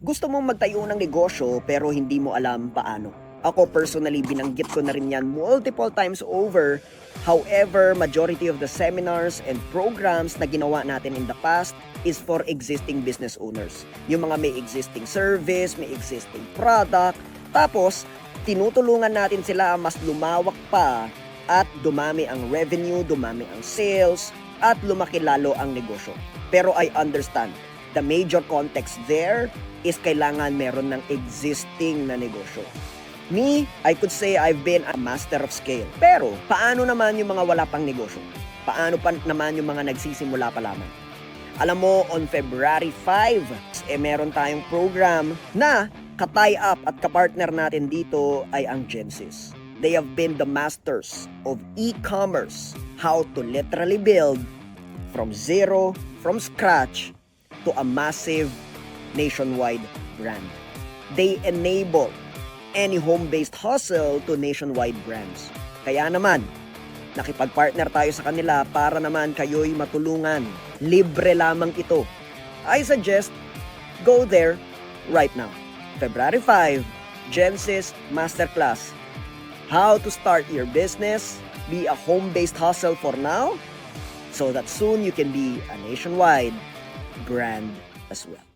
Gusto mong magtayo ng negosyo pero hindi mo alam paano. Ako personally, binanggit ko na rin yan multiple times over. However, majority of the seminars and programs na ginawa natin in the past is for existing business owners. Yung mga may existing service, may existing product. Tapos, tinutulungan natin sila mas lumawak pa at dumami ang revenue, dumami ang sales, at lumaki lalo ang negosyo. Pero I understand, the major context there is kailangan meron ng existing na negosyo. Me, I could say I've been a master of scale. Pero, paano naman yung mga wala pang negosyo? Paano pa naman yung mga nagsisimula pa lamang? Alam mo, on February 5, meron tayong program na ka-tie up at ka-partner natin dito ay ang Genesis. They have been the masters of e-commerce, how to literally build from zero, from scratch, to a massive nationwide brand. They enable any home-based hustle to nationwide brands. Kaya naman, nakipag-partner tayo sa kanila para naman kayo'y matulungan. Libre lamang ito. I suggest, go there right now. February 5, Genesis Masterclass. How to start your business, be a home-based hustle for now, so that soon you can be a nationwide brand as well.